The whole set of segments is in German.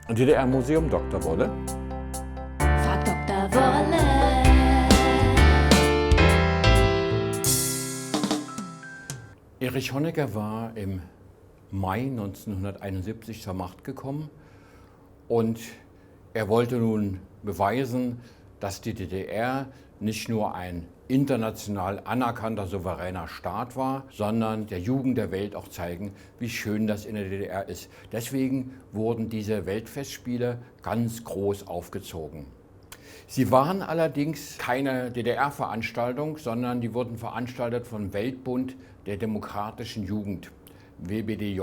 DDR-Museum Dr. Wolle. Frag Dr. Wolle. Erich Honecker war im Mai 1971 zur Macht gekommen und er wollte nun beweisen, dass die DDR nicht nur ein international anerkannter souveräner Staat war, sondern der Jugend der Welt auch zeigen, wie schön das in der DDR ist. Deswegen wurden diese Weltfestspiele ganz groß aufgezogen. Sie waren allerdings keine DDR-Veranstaltung, sondern die wurden veranstaltet vom Weltbund der demokratischen Jugend, WBDJ,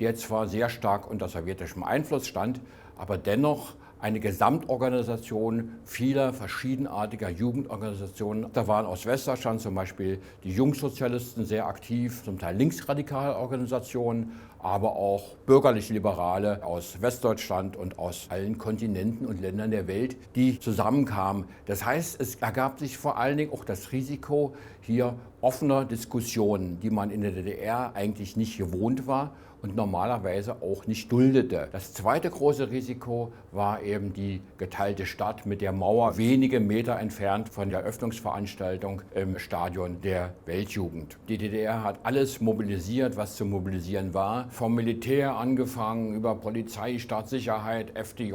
der zwar sehr stark unter sowjetischem Einfluss stand, aber dennoch eine Gesamtorganisation vieler verschiedenartiger Jugendorganisationen. Da waren aus Westdeutschland zum Beispiel die Jungsozialisten sehr aktiv, zum Teil linksradikale Organisationen, aber auch bürgerlich-liberale aus Westdeutschland und aus allen Kontinenten und Ländern der Welt, die zusammenkamen. Das heißt, es ergab sich vor allen Dingen auch das Risiko hier offener Diskussionen, die man in der DDR eigentlich nicht gewohnt war und normalerweise auch nicht duldete. Das zweite große Risiko war eben die geteilte Stadt mit der Mauer wenige Meter entfernt von der Eröffnungsveranstaltung im Stadion der Weltjugend. Die DDR hat alles mobilisiert, was zu mobilisieren war, vom Militär angefangen über Polizei, Staatssicherheit, FDJ.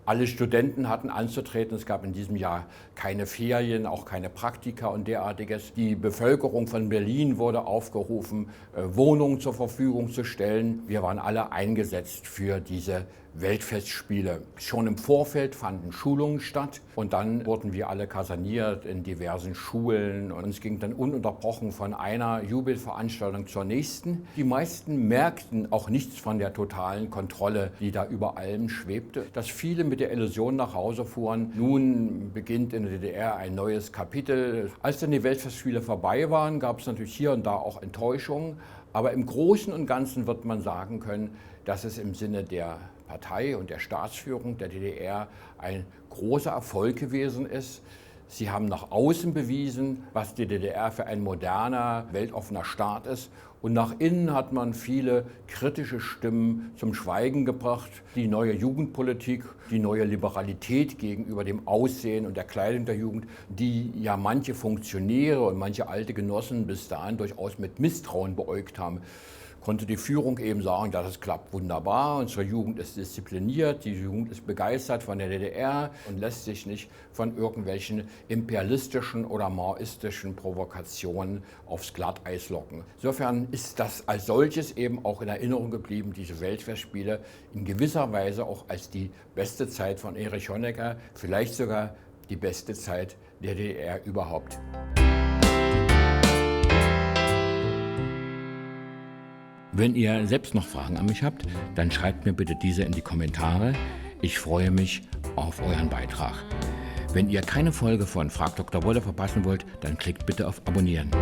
Alle Studenten hatten anzutreten. Es gab in diesem Jahr keine Ferien, auch keine Praktika und derartiges. Die Bevölkerung von Berlin wurde aufgerufen, Wohnungen zur Verfügung zu stellen. Wir waren alle eingesetzt für diese Weltfestspiele. Schon im Vorfeld fanden Schulungen statt und dann wurden wir alle kaserniert in diversen Schulen und es ging dann ununterbrochen von einer Jubelveranstaltung zur nächsten. Die meisten merkten auch nichts von der totalen Kontrolle, die da über allem schwebte, dass viele mit der Illusion nach Hause fuhren, nun beginnt in der DDR ein neues Kapitel. Als dann die Weltfestspiele vorbei waren, gab es natürlich hier und da auch Enttäuschungen, aber im Großen und Ganzen wird man sagen können, dass es im Sinne der Partei und der Staatsführung der DDR ein großer Erfolg gewesen ist. Sie haben nach außen bewiesen, was die DDR für ein moderner, weltoffener Staat ist. Und nach innen hat man viele kritische Stimmen zum Schweigen gebracht. Die neue Jugendpolitik, die neue Liberalität gegenüber dem Aussehen und der Kleidung der Jugend, die ja manche Funktionäre und manche alte Genossen bis dahin durchaus mit Misstrauen beäugt haben, konnte die Führung eben sagen, dass es klappt wunderbar, unsere Jugend ist diszipliniert, die Jugend ist begeistert von der DDR und lässt sich nicht von irgendwelchen imperialistischen oder maoistischen Provokationen aufs Glatteis locken. Insofern ist das als solches eben auch in Erinnerung geblieben, diese Weltfestspiele in gewisser Weise auch als die beste Zeit von Erich Honecker, vielleicht sogar die beste Zeit der DDR überhaupt. Wenn ihr selbst noch Fragen an mich habt, dann schreibt mir bitte diese in die Kommentare. Ich freue mich auf euren Beitrag. Wenn ihr keine Folge von Frag Dr. Wolle verpassen wollt, dann klickt bitte auf Abonnieren.